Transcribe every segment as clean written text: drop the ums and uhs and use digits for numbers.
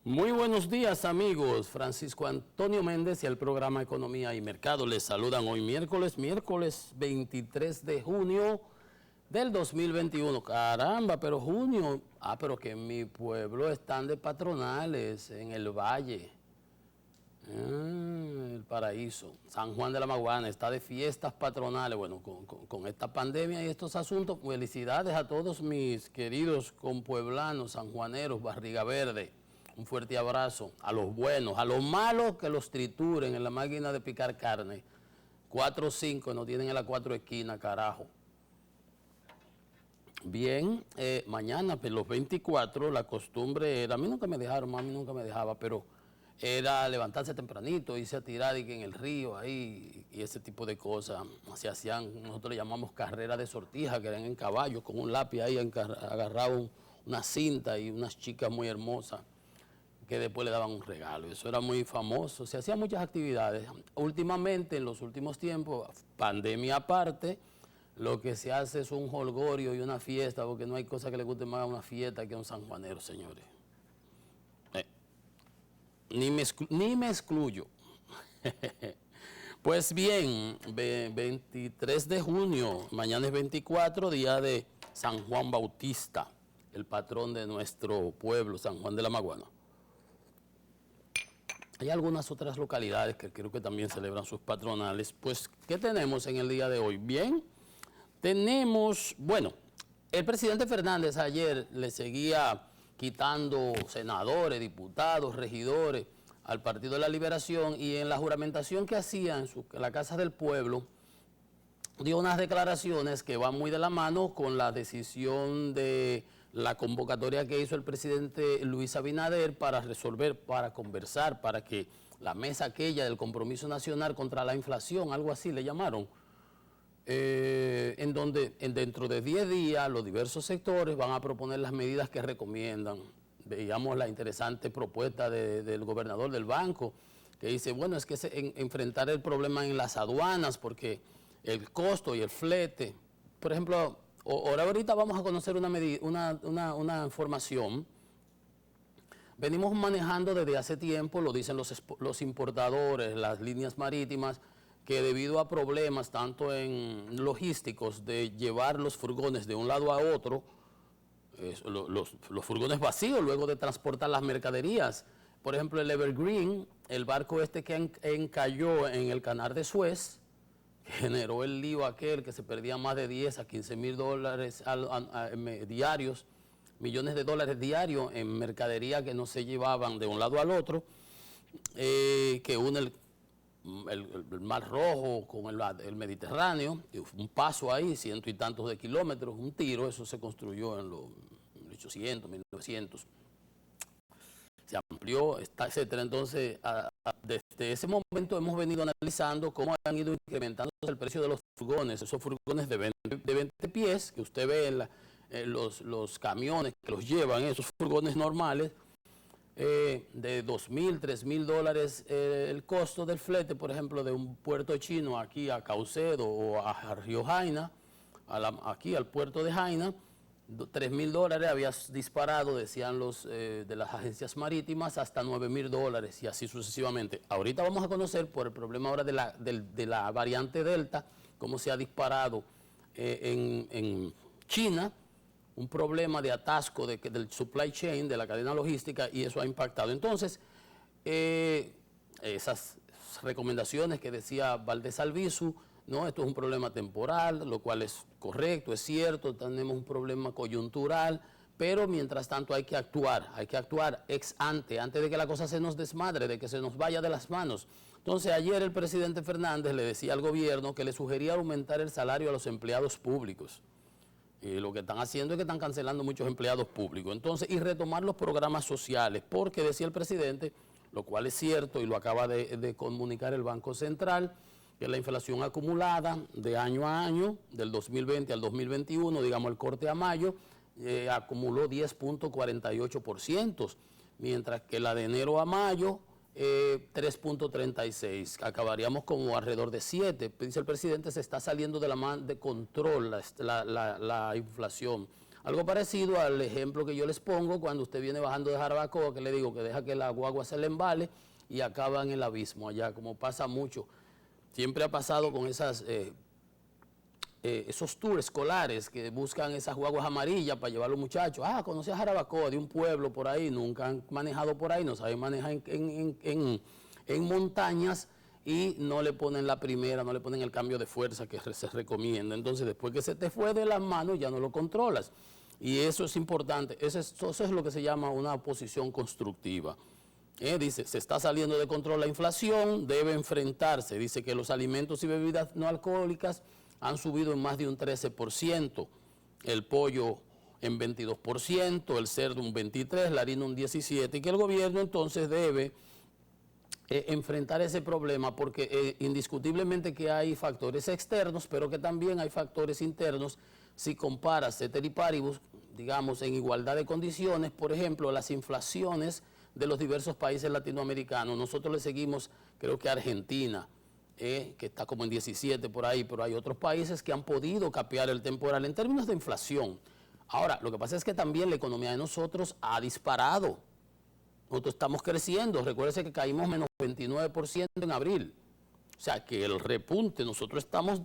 Muy buenos días, amigos. Francisco Antonio Méndez y el programa Economía y Mercado les saludan hoy miércoles 23 de junio del 2021. Caramba, pero junio, pero que en mi pueblo están de patronales, en el Valle, el Paraíso. San Juan de la Maguana está de fiestas patronales. Bueno, con esta pandemia y estos asuntos, felicidades a todos mis queridos compueblanos, sanjuaneros, Barriga Verde. Un fuerte abrazo a los buenos, a los malos que los trituren en la máquina de picar carne. 4 o 5 no tienen en la 4 esquinas, carajo. Bien, mañana, pues, los 24, la costumbre era, a mí nunca me dejaron, mami nunca me dejaba, pero era levantarse tempranito, irse a tirar en el río ahí y ese tipo de cosas. Se hacían, nosotros le llamamos carrera de sortija, que eran en caballos, con un lápiz ahí agarrado una cinta y unas chicas muy hermosas que después le daban un regalo. Eso era muy famoso, se hacían muchas actividades. Últimamente, en los últimos tiempos, pandemia aparte, lo que se hace es un jolgorio y una fiesta, porque no hay cosa que le guste más a una fiesta que a un sanjuanero, señores. Ni me excluyo. Pues bien, 23 de junio, mañana es 24, día de San Juan Bautista, el patrón de nuestro pueblo, San Juan de la Maguana. Hay algunas otras localidades que creo que también celebran sus patronales. Pues, ¿qué tenemos en el día de hoy? Bien, tenemos, bueno, el presidente Fernández ayer le seguía quitando senadores, diputados, regidores al Partido de la Liberación, y en la juramentación que hacía en la Casa del Pueblo dio unas declaraciones que van muy de la mano con la decisión de la convocatoria que hizo el presidente Luis Abinader para resolver, para conversar, para que la mesa aquella del compromiso nacional contra la inflación, algo así le llamaron, en donde dentro de 10 días los diversos sectores van a proponer las medidas que recomiendan. Veíamos la interesante propuesta del gobernador del banco, que dice, bueno, es que enfrentar el problema en las aduanas, porque el costo y el flete, por ejemplo, ahorita vamos a conocer una información. Venimos manejando desde hace tiempo, lo dicen los importadores, las líneas marítimas, que debido a problemas tanto en logísticos de llevar los furgones de un lado a otro, los furgones vacíos luego de transportar las mercaderías. Por ejemplo, el Evergreen, el barco este que encalló en el canal de Suez, generó el lío aquel que se perdía más de 10 a 15 mil dólares diarios, millones de dólares diarios en mercadería que no se llevaban de un lado al otro, que une el Mar Rojo con el Mediterráneo, un paso ahí, 100 y tantos de kilómetros, un tiro. Eso se construyó en los 1800, 1900. Se amplió, etcétera. Entonces, desde ese momento hemos venido analizando cómo han ido incrementando el precio de los furgones, esos furgones de 20 pies que usted ve en los camiones que los llevan, esos furgones normales, de 2.000, 3.000 dólares el costo del flete, por ejemplo, de un puerto chino aquí a Caucedo o a Río Jaina, aquí al puerto de Jaina. 3.000 dólares había disparado, decían los de las agencias marítimas, hasta 9.000 dólares y así sucesivamente. Ahorita vamos a conocer, por el problema ahora de la variante Delta, cómo se ha disparado en China, un problema de atasco del supply chain, de la cadena logística, y eso ha impactado. Entonces, esas recomendaciones que decía Valdés Albizu, no, esto es un problema temporal, lo cual es correcto, es cierto, tenemos un problema coyuntural, pero mientras tanto hay que actuar ex ante, antes de que la cosa se nos desmadre, de que se nos vaya de las manos. Entonces, ayer el presidente Fernández le decía al gobierno que le sugería aumentar el salario a los empleados públicos. Y lo que están haciendo es que están cancelando muchos empleados públicos. Entonces, y retomar los programas sociales, porque decía el presidente, lo cual es cierto y lo acaba de comunicar el Banco Central, que la inflación acumulada de año a año, del 2020 al 2021, digamos el corte a mayo, acumuló 10.48%, mientras que la de enero a mayo, 3.36, acabaríamos como alrededor de 7. Dice el presidente, se está saliendo de control la inflación. Algo parecido al ejemplo que yo les pongo cuando usted viene bajando de Jarabacoa, que le digo que deja que la guagua se le embale y acaba en el abismo allá, como pasa mucho. Siempre ha pasado con esos tours escolares que buscan esas guaguas amarillas para llevar a los muchachos. Ah, conocí a Jarabacoa, de un pueblo por ahí, nunca han manejado por ahí, no saben manejar en montañas y no le ponen la primera, no le ponen el cambio de fuerza que se recomienda. Entonces, después que se te fue de las manos, ya no lo controlas. Y eso es importante, eso es lo que se llama una oposición constructiva. Dice, se está saliendo de control la inflación, debe enfrentarse. Dice que los alimentos y bebidas no alcohólicas han subido en más de un 13%, el pollo en 22%, el cerdo un 23%, la harina un 17%, y que el gobierno entonces debe enfrentar ese problema porque indiscutiblemente que hay factores externos, pero que también hay factores internos. Si comparas ceteris paribus, digamos, en igualdad de condiciones, por ejemplo, las inflaciones de los diversos países latinoamericanos, nosotros le seguimos, creo que a Argentina, que está como en 17 por ahí, pero hay otros países que han podido capear el temporal en términos de inflación. Ahora, lo que pasa es que también la economía de nosotros ha disparado. Nosotros estamos creciendo, recuérdese que caímos menos 29% en abril. O sea, que el repunte, nosotros estamos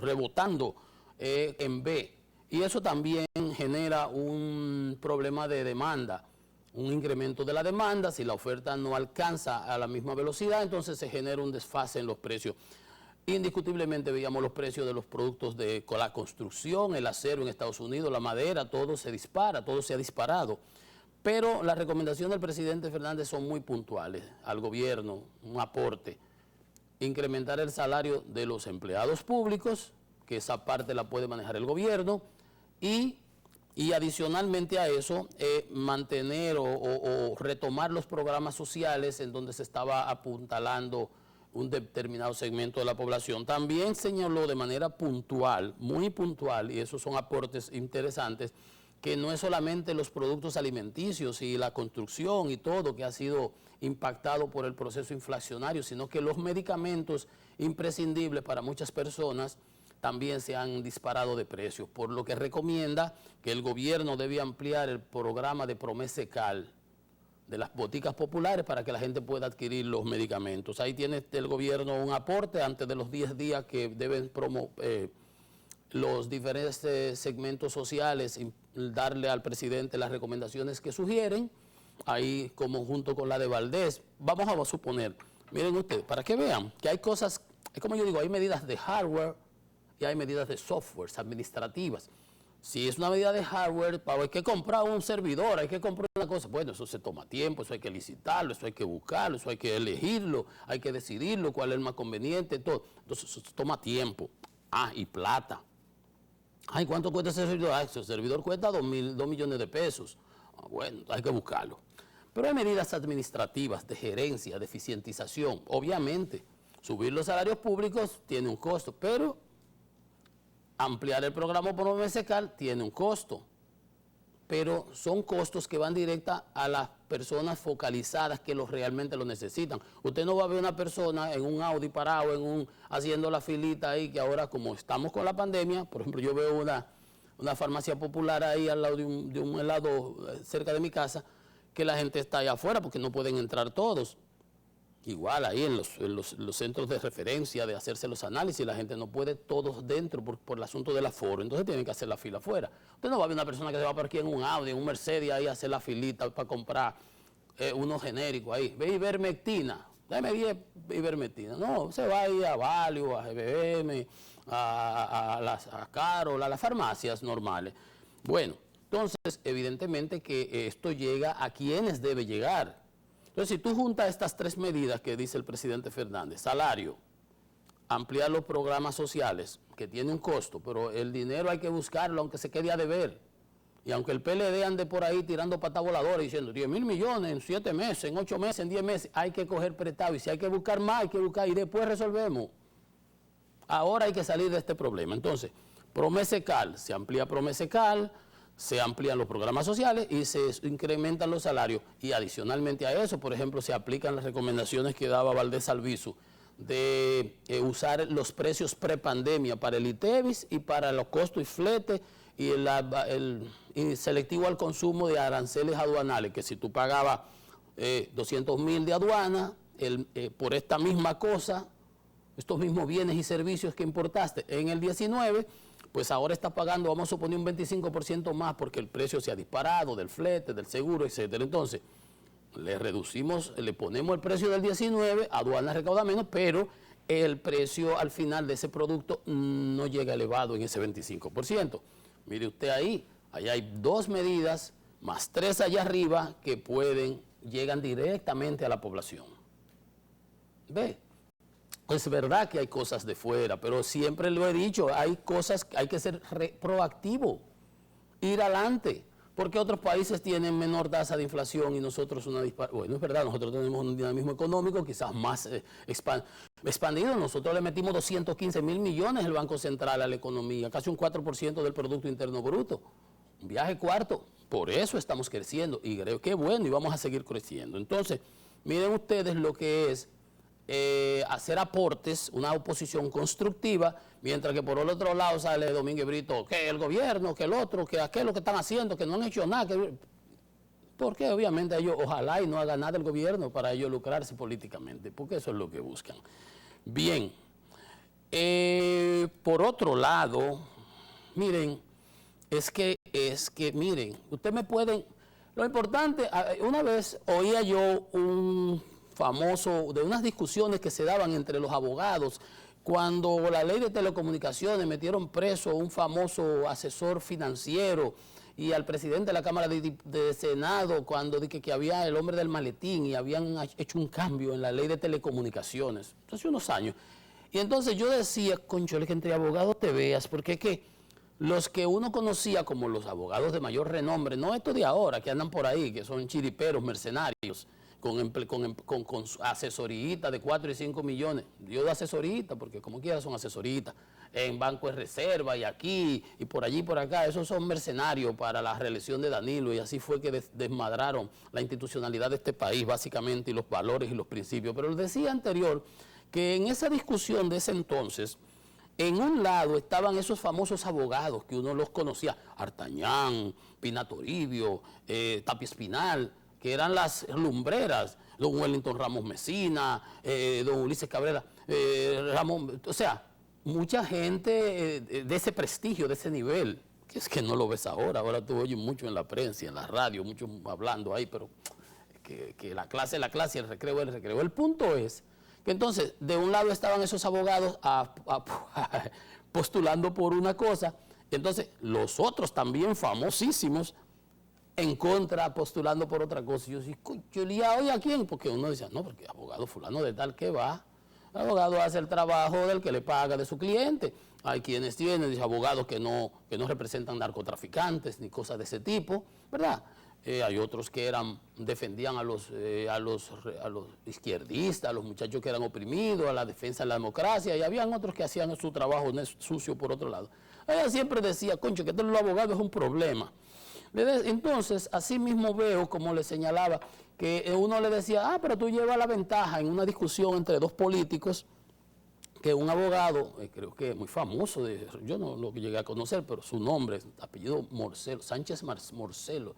rebotando en B. Y eso también genera un problema de demanda, un incremento de la demanda. Si la oferta no alcanza a la misma velocidad, entonces se genera un desfase en los precios. Indiscutiblemente veíamos los precios de los productos de la construcción, el acero en Estados Unidos, la madera, todo se dispara, todo se ha disparado. Pero las recomendaciones del presidente Fernández son muy puntuales al gobierno, un aporte. Incrementar el salario de los empleados públicos, que esa parte la puede manejar el gobierno, y adicionalmente a eso, mantener o retomar los programas sociales en donde se estaba apuntalando un determinado segmento de la población. También señaló de manera puntual, muy puntual, y esos son aportes interesantes, que no es solamente los productos alimenticios y la construcción y todo que ha sido impactado por el proceso inflacionario, sino que los medicamentos imprescindibles para muchas personas también se han disparado de precios, por lo que recomienda que el gobierno debe ampliar el programa de Promesecal de las boticas populares para que la gente pueda adquirir los medicamentos. Ahí tiene el gobierno un aporte antes de los 10 días que deben los diferentes segmentos sociales, darle al presidente las recomendaciones que sugieren, ahí como junto con la de Valdés. Vamos a suponer, miren ustedes, para que vean que hay cosas, es como yo digo, hay medidas de hardware y hay medidas de software administrativas. Si es una medida de hardware, hay que comprar un servidor, hay que comprar una cosa, bueno, eso se toma tiempo, eso hay que licitarlo, eso hay que buscarlo, eso hay que elegirlo, hay que decidirlo, cuál es el más conveniente, todo. Entonces eso toma tiempo. Y plata. Ay, ¿cuánto cuesta ese servidor? Ese servidor cuesta 2 millones de pesos. Bueno, hay que buscarlo. Pero hay medidas administrativas, de gerencia, de eficientización. Obviamente, subir los salarios públicos tiene un costo, pero ampliar el programa Promesecal tiene un costo. Pero son costos que van directa a las personas focalizadas que realmente lo necesitan. Usted no va a ver una persona en un Audi parado, haciendo la filita ahí, que ahora como estamos con la pandemia, por ejemplo, yo veo una farmacia popular ahí al lado de un helado cerca de mi casa, que la gente está allá afuera porque no pueden entrar todos. Igual ahí en los centros de referencia de hacerse los análisis, la gente no puede todos dentro por el asunto del aforo, entonces tienen que hacer la fila afuera. Usted no va a ver una persona que se va por aquí en un Audi, en un Mercedes, ahí a hacer la filita para comprar unos genéricos ahí. Ve ivermectina, dame 10 ivermectina. No, se va ahí a Valio, a GBM, a Carol, a las farmacias normales. Bueno, entonces evidentemente que esto llega a quienes debe llegar. Entonces, si tú juntas estas tres medidas que dice el presidente Fernández, salario, ampliar los programas sociales, que tiene un costo, pero el dinero hay que buscarlo aunque se quede a deber. Y aunque el PLD ande por ahí tirando patas voladoras diciendo 10.000 millones en 7 meses, en 8 meses, en 10 meses, hay que coger prestado. Y si hay que buscar más, hay que buscar y después resolvemos. Ahora hay que salir de este problema. Entonces, Promesecal, se amplía Promesecal, se amplían los programas sociales y se incrementan los salarios. Y adicionalmente a eso, por ejemplo, se aplican las recomendaciones que daba Valdés Albizu de usar los precios prepandemia para el ITEVIS y para los costos y flete y selectivo al consumo de aranceles aduanales, que si tú pagabas 200.000 de aduana por esta misma cosa, estos mismos bienes y servicios que importaste en el 19, pues ahora estás pagando, vamos a suponer, un 25% más porque el precio se ha disparado del flete, del seguro, etcétera. Entonces, le reducimos, le ponemos el precio del 19, aduana recauda menos, pero el precio al final de ese producto no llega elevado en ese 25%. Mire usted ahí hay 2 medidas, más 3 allá arriba, que llegan directamente a la población. ¿Ve? Es verdad que hay cosas de fuera, pero siempre lo he dicho, hay cosas que hay que ser proactivo, ir adelante, porque otros países tienen menor tasa de inflación y nosotros bueno, es verdad, nosotros tenemos un dinamismo económico quizás más expandido. Nosotros le metimos 215.000 millones el Banco Central a la economía, casi un 4% del Producto Interno Bruto, un viaje cuarto. Por eso estamos creciendo y creo que bueno, y vamos a seguir creciendo. Entonces, miren ustedes lo que es hacer aportes, una oposición constructiva, mientras que por el otro lado sale Domínguez Brito, que el gobierno, que el otro, que aquello que están haciendo, que no han hecho nada. Porque obviamente ellos, ojalá y no hagan nada el gobierno para ellos lucrarse políticamente, porque eso es lo que buscan. Bien, por otro lado, miren, es que miren, ustedes me pueden, lo importante, una vez oía yo de unas discusiones que se daban entre los abogados cuando la ley de telecomunicaciones metieron preso a un famoso asesor financiero y al presidente de la Cámara de Senado cuando dije que había el hombre del maletín y habían hecho un cambio en la ley de telecomunicaciones, hace unos años. Y entonces yo decía, conchole, que entre abogados te veas, porque es que los que uno conocía como los abogados de mayor renombre, no estos de ahora que andan por ahí, que son chiriperos, mercenarios, con asesorías de 4 y 5 millones. Yo de asesorías, porque como quiera son asesorías, en Banco de Reserva y aquí y por allí y por acá, esos son mercenarios para la reelección de Danilo y así fue que desmadraron la institucionalidad de este país básicamente y los valores y los principios. Pero les decía anterior que en esa discusión de ese entonces, en un lado estaban esos famosos abogados que uno los conocía, Artañán, Pina Toribio, Tapia Espinal, que eran las lumbreras, don Wellington Ramos Mesina, don Ulises Cabrera, Ramón, o sea, mucha gente de ese prestigio, de ese nivel, que es que no lo ves ahora tú oyes mucho en la prensa, en la radio, mucho hablando ahí, pero que la clase es la clase y el recreo es el recreo. El punto es que entonces, de un lado estaban esos abogados postulando por una cosa, entonces los otros también famosísimos en contra, postulando por otra cosa. Y yo decía, ¿y hoy a quién? Porque uno decía, no, porque abogado fulano de tal que va, el abogado hace el trabajo del que le paga de su cliente. Hay quienes tienen, dice, abogados que no representan narcotraficantes ni cosas de ese tipo, ¿verdad? Hay otros que defendían a los izquierdistas, a los muchachos que eran oprimidos, a la defensa de la democracia, y habían otros que hacían su trabajo sucio por otro lado. Ella siempre decía, concho, que esto de los abogados es un problema. Entonces, así mismo veo, como le señalaba, que uno le decía, pero tú llevas la ventaja en una discusión entre dos políticos, que un abogado, creo que muy famoso, yo no lo llegué a conocer, pero su nombre, apellido Morcelo, Sánchez Morcelo,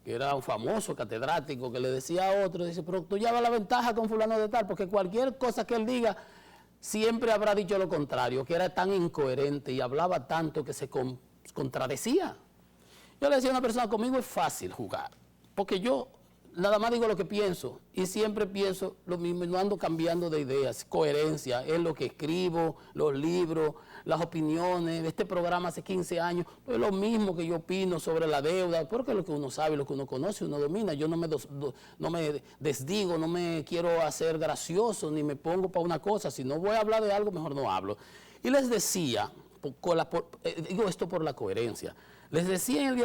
que era un famoso catedrático, que le decía a otro, dice, pero tú llevas la ventaja con fulano de tal, porque cualquier cosa que él diga, siempre habrá dicho lo contrario, que era tan incoherente y hablaba tanto que se contradecía. Yo le decía a una persona, conmigo es fácil jugar, porque yo nada más digo lo que pienso y siempre pienso lo mismo, no ando cambiando de ideas, coherencia, es lo que escribo, los libros, las opiniones, este programa hace 15 años, es lo mismo que yo opino sobre la deuda, porque es lo que uno sabe, lo que uno conoce, uno domina, yo no me desdigo, no me quiero hacer gracioso, ni me pongo para una cosa, si no voy a hablar de algo, mejor no hablo. Y les decía, digo esto por la coherencia, les decía el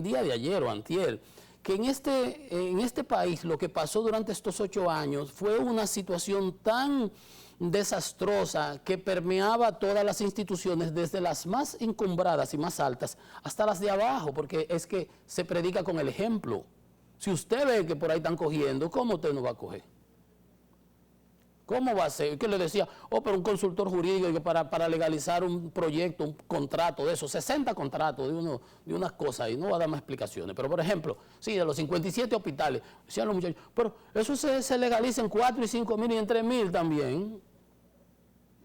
día de ayer o antier, que en este país lo que pasó durante estos 8 años fue una situación tan desastrosa que permeaba todas las instituciones, desde las más encumbradas y más altas hasta las de abajo, porque es que se predica con el ejemplo. Si usted ve que por ahí están cogiendo, ¿cómo usted no va a coger? ¿Cómo va a ser? ¿Qué le decía? Oh, pero un consultor jurídico para legalizar un proyecto, un contrato de esos, 60 contratos de unas cosas ahí, no va a dar más explicaciones. Pero, por ejemplo, sí, de los 57 hospitales, decían los muchachos, pero eso se legaliza en 4 y 5 mil y en 3 mil también.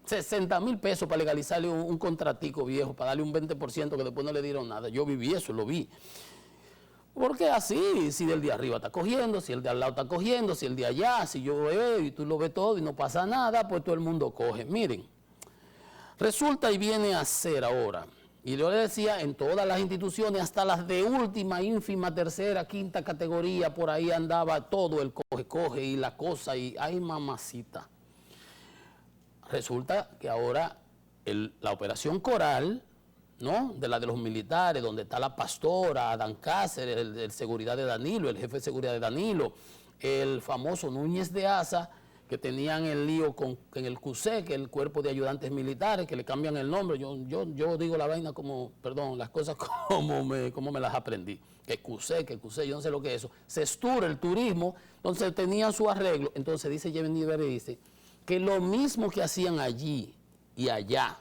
60,000 pesos para legalizarle un contratico viejo, para darle un 20% que después no le dieron nada. Yo viví eso, lo vi. Porque así, si del de arriba está cogiendo, si el de al lado está cogiendo, si el de allá, si yo veo y tú lo ves todo y no pasa nada, pues todo el mundo coge. Miren, resulta y viene a ser ahora, y yo le decía, en todas las instituciones, hasta las de última, ínfima, tercera, quinta categoría, por ahí andaba todo el coge y la cosa, y ay mamacita. Resulta que ahora la operación Coral, ¿no? De los militares, donde está la pastora, Adán Cáceres, el seguridad de Danilo, el jefe de seguridad de Danilo, el famoso Núñez de Asa, que tenían el lío en el CUSE, que es el Cuerpo de Ayudantes Militares, que le cambian el nombre. Yo digo la vaina como, perdón, las cosas como me las aprendí. Que CUSE, yo no sé lo que es eso. Sestur, el turismo, entonces tenían su arreglo. Entonces dice Jenny Rivera, dice que lo mismo que hacían allí y allá,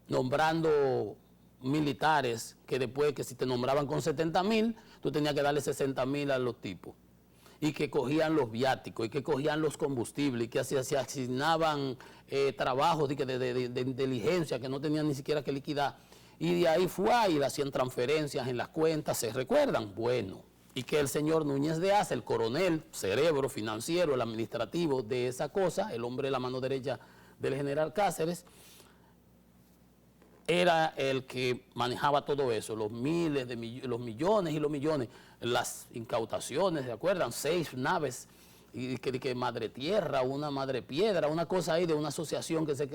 nombrando militares, que después que si te nombraban con 70,000, tú tenías que darle 60,000 a los tipos, y que cogían los viáticos, y que cogían los combustibles, y que se asignaban trabajos de inteligencia que no tenían ni siquiera que liquidar, y de ahí fue, y le hacían transferencias en las cuentas, ¿se recuerdan? Bueno, y que el señor Núñez de Asa, el coronel, cerebro financiero, el administrativo de esa cosa, el hombre de la mano derecha del general Cáceres, era el que manejaba todo eso, los miles de los millones y los millones, las incautaciones, ¿se acuerdan? 6 naves, y que madre tierra, una madre piedra, una cosa ahí de una asociación que se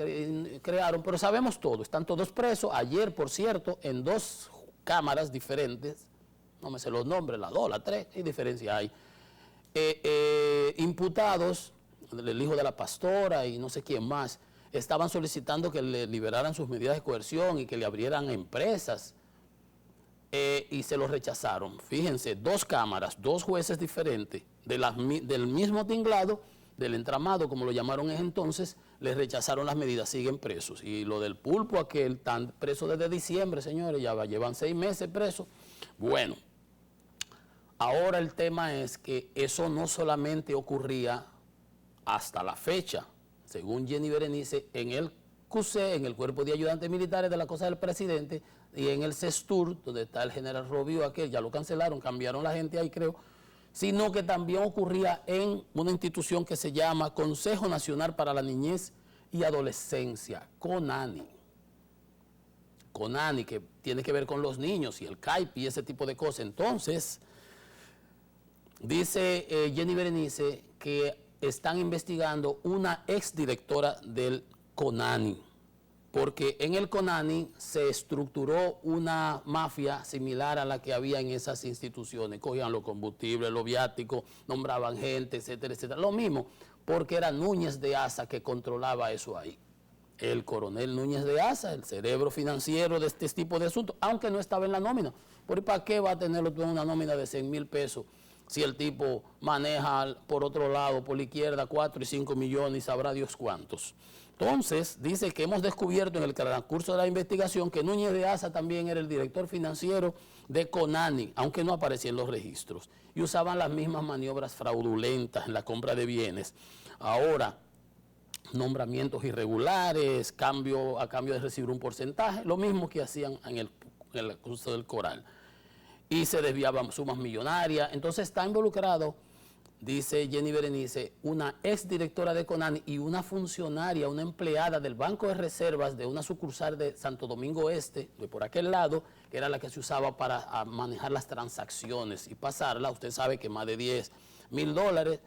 crearon, pero sabemos todo, están todos presos. Ayer, por cierto, en 2 cámaras diferentes, no me sé los nombres, la 2, la 3, ¿qué diferencia hay? Imputados, el hijo de la pastora y no sé quién más, estaban solicitando que le liberaran sus medidas de coerción y que le abrieran empresas, y se lo rechazaron. Fíjense, 2 cámaras, 2 jueces diferentes, del mismo tinglado, del entramado, como lo llamaron en entonces, les rechazaron las medidas, siguen presos. Y lo del pulpo, aquel, están presos desde diciembre, señores, ya llevan 6 meses presos. Bueno, ahora el tema es que eso no solamente ocurría hasta la fecha, según Jenny Berenice, en el CUSE, en el Cuerpo de Ayudantes Militares de la Cosa del Presidente, y en el CESTUR, donde está el general Robio, aquel, ya lo cancelaron, cambiaron la gente ahí creo, sino que también ocurría en una institución que se llama Consejo Nacional para la Niñez y Adolescencia, CONANI. CONANI, que tiene que ver con los niños y el CAIP y ese tipo de cosas. Entonces, dice Jenny Berenice que están investigando una exdirectora del CONANI, porque en el CONANI se estructuró una mafia similar a la que había en esas instituciones. Cogían los combustibles, los viáticos, nombraban gente, etcétera, etcétera. Lo mismo, porque era Núñez de Asa que controlaba eso ahí. El coronel Núñez de Asa, el cerebro financiero de este tipo de asuntos, aunque no estaba en la nómina. ¿Por para qué va a tenerlo tú en una nómina de 100,000 pesos si el tipo maneja por otro lado, por la izquierda, 4 y 5 millones y sabrá Dios cuántos? Entonces, dice que hemos descubierto en el transcurso de la investigación que Núñez de Asa también era el director financiero de CONANI, aunque no aparecía en los registros, y usaban las mismas maniobras fraudulentas en la compra de bienes. Ahora, nombramientos irregulares, a cambio de recibir un porcentaje, lo mismo que hacían en el curso del Coral. Y se desviaban sumas millonarias. Entonces está involucrado, dice Jenny Berenice, una exdirectora de CONANI y una funcionaria, una empleada del Banco de Reservas de una sucursal de Santo Domingo Este, de por aquel lado, que era la que se usaba para manejar las transacciones y pasarla. Usted sabe que más de $10,000,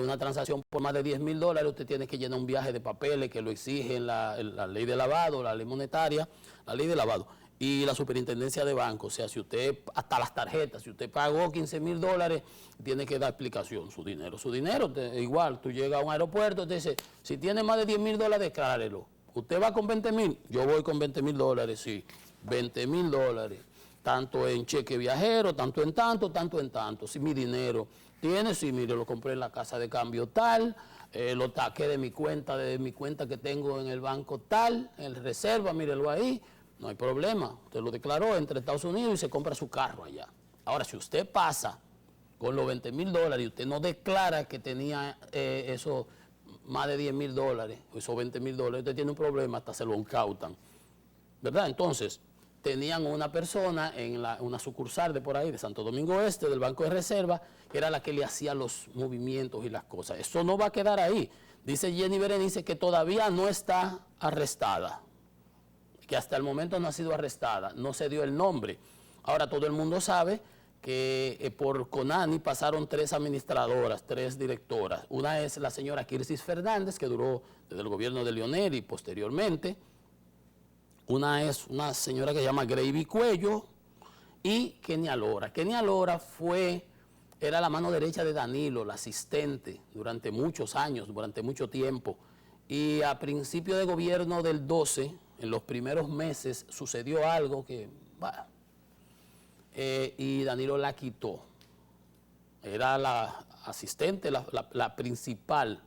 una transacción por más de $10,000, usted tiene que llenar un viaje de papeles que lo exigen la ley de lavado, la ley monetaria, la ley de lavado y la superintendencia de banco. O sea, si usted, hasta las tarjetas, si usted pagó $15,000, tiene que dar explicación, su dinero. Su dinero, igual, tú llegas a un aeropuerto, te dice, si tiene más de $10,000, declárelo. ¿Usted va con $20,000? Yo voy con $20,000, sí, $20,000. tanto en cheque viajero, tanto en tanto. Si mi dinero tiene, sí, mire, lo compré en la casa de cambio tal, lo taqué de mi cuenta que tengo en el banco tal, en reserva, mírelo ahí, no hay problema. Usted lo declaró entre Estados Unidos y se compra su carro allá. Ahora, si usted pasa con los $20,000 y usted no declara que tenía eso, más de $10,000, esos $20,000, usted tiene un problema, hasta se lo incautan, ¿verdad? Entonces, tenían una persona en una sucursal de por ahí, de Santo Domingo Este, del Banco de Reserva, que era la que le hacía los movimientos y las cosas. Eso no va a quedar ahí. Dice Jenny Berenice que todavía no está arrestada, que hasta el momento no ha sido arrestada, no se dio el nombre. Ahora todo el mundo sabe que por Conani pasaron 3 administradoras, 3 directoras. Una es la señora Kirsis Fernández, que duró desde el gobierno de Leonel y posteriormente. Una es una señora que se llama Gravy Cuello y Kenia Lora. Kenia Lora era la mano derecha de Danilo, la asistente, durante muchos años, durante mucho tiempo. Y a principio de gobierno del 12, en los primeros meses, sucedió algo que, bueno, y Danilo la quitó. Era la asistente, la principal.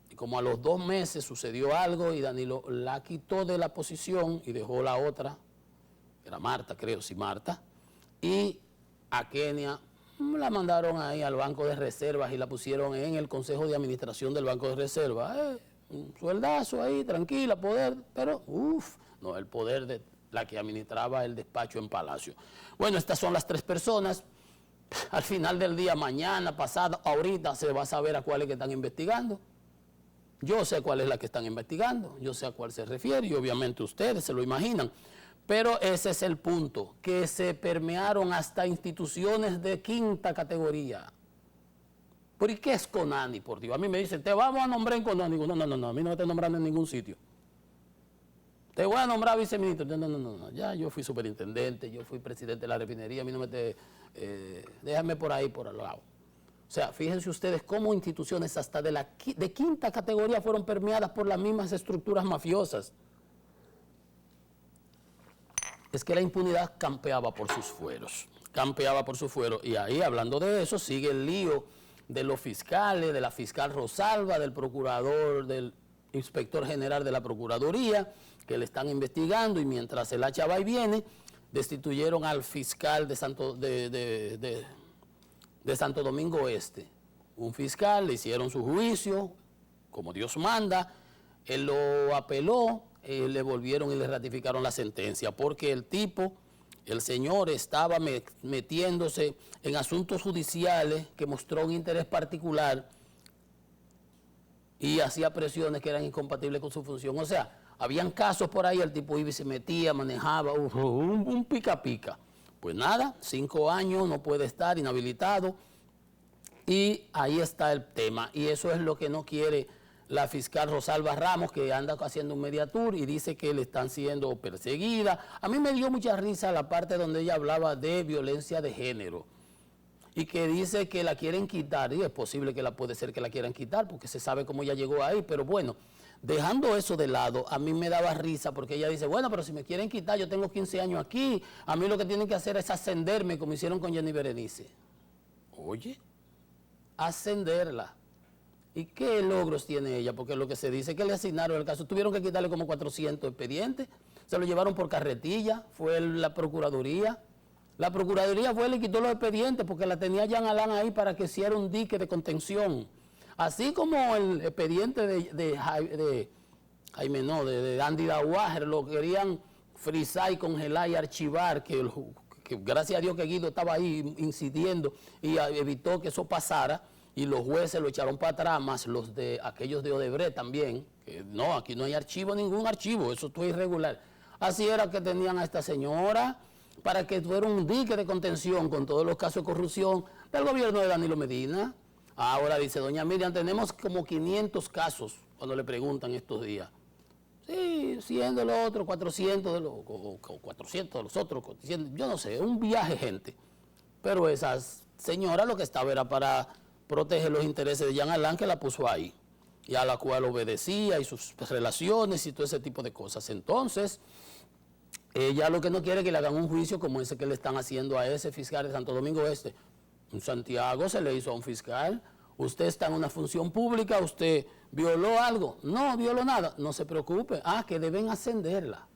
Y como a los 2 meses sucedió algo y Danilo la quitó de la posición y dejó la otra, era Marta, creo, sí, Marta, y a Kenia la mandaron ahí al Banco de Reservas y la pusieron en el Consejo de Administración del Banco de Reservas. Un sueldazo ahí, tranquila, poder, pero no, el poder de la que administraba el despacho en Palacio. Bueno, estas son las 3 personas. Al final del día, mañana, pasado, ahorita se va a saber a cuáles que están investigando. Yo sé cuál es la que están investigando, yo sé a cuál se refiere y obviamente ustedes se lo imaginan. Pero ese es el punto, que se permearon hasta instituciones de 5ª categoría. ¿Por qué es Conani, por Dios? A mí me dicen, te vamos a nombrar en Conani. Digo, no, a mí no me están nombrando en ningún sitio. Te voy a nombrar viceministro. No, ya yo fui superintendente, yo fui presidente de la refinería, a mí no me déjame por ahí, por al lado. O sea, fíjense ustedes cómo instituciones hasta de 5ª categoría fueron permeadas por las mismas estructuras mafiosas. Es que la impunidad campeaba por sus fueros, y ahí, hablando de eso, sigue el lío de los fiscales, de la fiscal Rosalba, del procurador, del inspector general de la Procuraduría, que le están investigando, y mientras el hacha va y viene, destituyeron al fiscal de Santo Domingo Este. Un fiscal, le hicieron su juicio, como Dios manda, él lo apeló, le volvieron y le ratificaron la sentencia, porque el señor estaba metiéndose en asuntos judiciales que mostró un interés particular y hacía presiones que eran incompatibles con su función. O sea, habían casos por ahí, el tipo iba y se metía, manejaba, un pica. Pues nada, 5 años, no puede estar inhabilitado, y ahí está el tema. Y eso es lo que no quiere la fiscal Rosalba Ramos, que anda haciendo un mediatur y dice que le están siendo perseguida. A mí me dio mucha risa la parte donde ella hablaba de violencia de género y que dice que la quieren quitar, y es posible que puede ser que la quieran quitar porque se sabe cómo ella llegó ahí, pero bueno, dejando eso de lado, a mí me daba risa porque ella dice, bueno, pero si me quieren quitar, yo tengo 15 años aquí, a mí lo que tienen que hacer es ascenderme, como hicieron con Jenny Berenice. Oye, ascenderla. ¿Y qué logros tiene ella? Porque lo que se dice que le asignaron el caso, tuvieron que quitarle como 400 expedientes, se lo llevaron por carretilla, fue la Procuraduría. La Procuraduría fue y le quitó los expedientes porque la tenía Jean Alain ahí para que hiciera un dique de contención. Así como el expediente de Andy Dauager lo querían frisar y congelar y archivar, que gracias a Dios que Guido estaba ahí incidiendo y evitó que eso pasara, y los jueces lo echaron para atrás, más aquellos de Odebrecht también, que no, aquí no hay ningún archivo, eso es irregular. Así era que tenían a esta señora para que fuera un dique de contención con todos los casos de corrupción del gobierno de Danilo Medina. Ahora dice doña Miriam, tenemos como 500 casos, cuando le preguntan estos días. Sí, 100 de los otros, 400 de los, o 400 de los otros, yo no sé, un viaje gente. Pero esa señora lo que estaba era para proteger los intereses de Jean Alain, que la puso ahí, y a la cual obedecía, y sus relaciones y todo ese tipo de cosas. Entonces, Ella lo que no quiere es que le hagan un juicio como ese que le están haciendo a ese fiscal de Santo Domingo Este. En Santiago se le hizo a un fiscal. Usted está en una función pública, usted violó algo. No violó nada, no se preocupe. Ah, que deben ascenderla.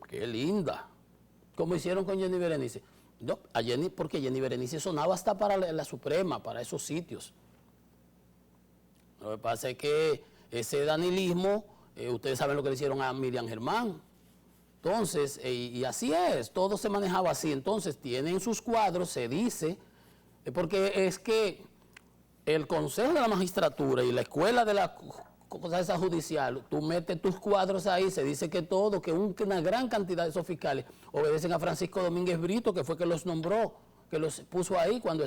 Qué linda. Como hicieron con Jenny Berenice. No, a Jenny, porque Jenny Berenice sonaba hasta para la Suprema, para esos sitios. Lo que pasa es que ese danilismo, ustedes saben lo que le hicieron a Miriam Germán. Entonces, y así es, todo se manejaba así. Entonces, tienen sus cuadros, se dice, porque es que el Consejo de la Magistratura y la Escuela de la Cosa esa judicial, tú metes tus cuadros ahí, se dice que todo, que una gran cantidad de esos fiscales obedecen a Francisco Domínguez Brito, que fue que los nombró, que los puso ahí cuando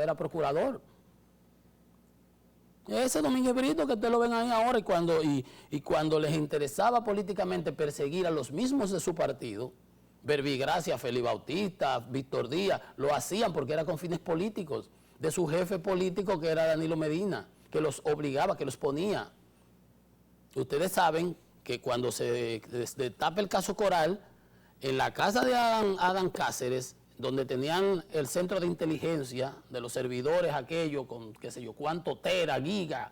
era procurador. Ese Domínguez Brito que ustedes lo ven ahí ahora y cuando les interesaba políticamente perseguir a los mismos de su partido, Verbigracia, Félix Bautista, Víctor Díaz, lo hacían porque era con fines políticos, de su jefe político que era Danilo Medina, que los obligaba, que los ponía. Ustedes saben que cuando se destapa el caso Coral, en la casa de Adán Cáceres, donde tenían el centro de inteligencia de los servidores aquellos con qué sé yo cuánto tera, giga,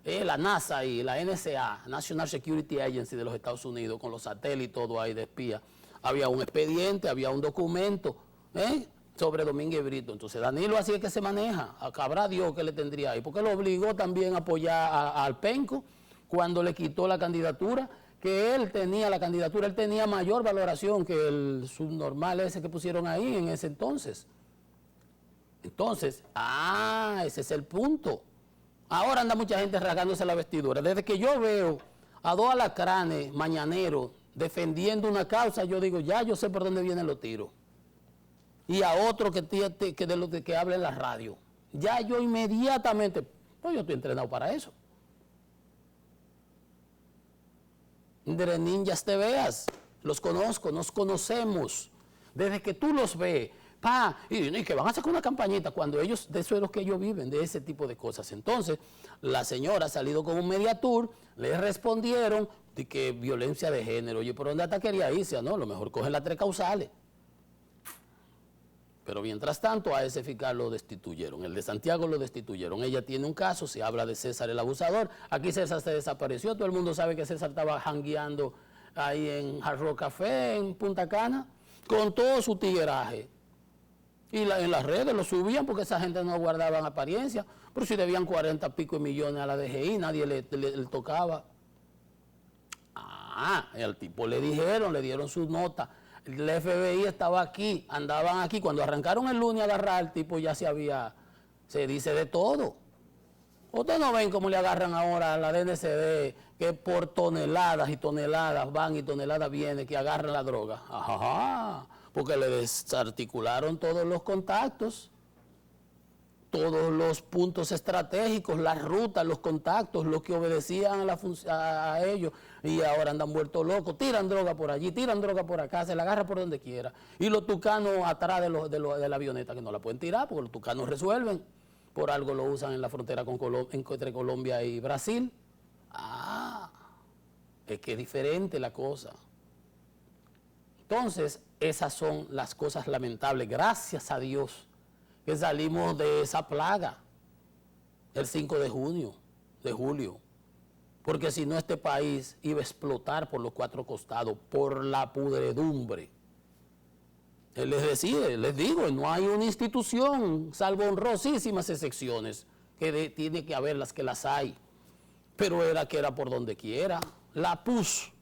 la NASA y la NSA, National Security Agency de los Estados Unidos, con los satélites todo ahí de espía, había un expediente, había un documento sobre Domínguez Brito. Entonces Danilo así es que se maneja, cabrá Dios que le tendría ahí, porque lo obligó también a apoyar al Penco cuando le quitó la candidatura, que él tenía la candidatura, él tenía mayor valoración que el subnormal ese que pusieron ahí en ese entonces. Entonces, ese es el punto. Ahora anda mucha gente rasgándose la vestidura. Desde que yo veo a dos alacranes mañaneros defendiendo una causa, yo digo, ya yo sé por dónde vienen los tiros. Y a otro que habla en la radio. Ya yo inmediatamente, pues yo estoy entrenado para eso. De ninjas te veas, los conozco, nos conocemos. Desde que tú los ves, y que van a sacar una campañita, cuando ellos, de eso es lo que ellos viven, de ese tipo de cosas. Entonces, la señora ha salido con un mediatour, le respondieron de que violencia de género. Oye, ¿por dónde hasta quería irse? No, a lo mejor cogen las 3 causales. Pero mientras tanto, a ese fiscal lo destituyeron. El de Santiago lo destituyeron. Ella tiene un caso, se habla de César el abusador. Aquí César se desapareció. Todo el mundo sabe que César estaba jangueando ahí en Hard Rock Café, en Punta Cana, con todo su tigueraje. Y en las redes lo subían porque esa gente no guardaba apariencia. Pero si debían 40 pico de millones a la DGI, nadie le tocaba. El tipo le dieron su nota. El FBI estaba aquí, andaban aquí. Cuando arrancaron el lunes a agarrar, el tipo ya se dice de todo. Ustedes no ven cómo le agarran ahora a la DNCD, que por toneladas y toneladas van y toneladas vienen, que agarran la droga. Porque le desarticularon todos los contactos, todos los puntos estratégicos, las rutas, los contactos, los que obedecían a ellos, y ahora andan vueltos locos, tiran droga por allí, tiran droga por acá, se la agarra por donde quiera. Y los tucanos atrás de la avioneta, que no la pueden tirar, porque los tucanos resuelven, por algo lo usan en la frontera entre Colombia y Brasil. Es que es diferente la cosa. Entonces, esas son las cosas lamentables, gracias a Dios, que salimos de esa plaga el 5 de julio, porque si no este país iba a explotar por los 4 costados, por la pudredumbre. Él les digo, no hay una institución, salvo honrosísimas excepciones, que tiene que haber las que las hay, pero era por donde quiera. La pus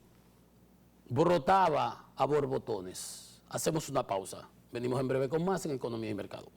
brotaba a borbotones. Hacemos una pausa. Venimos en breve con más en Economía y Mercado.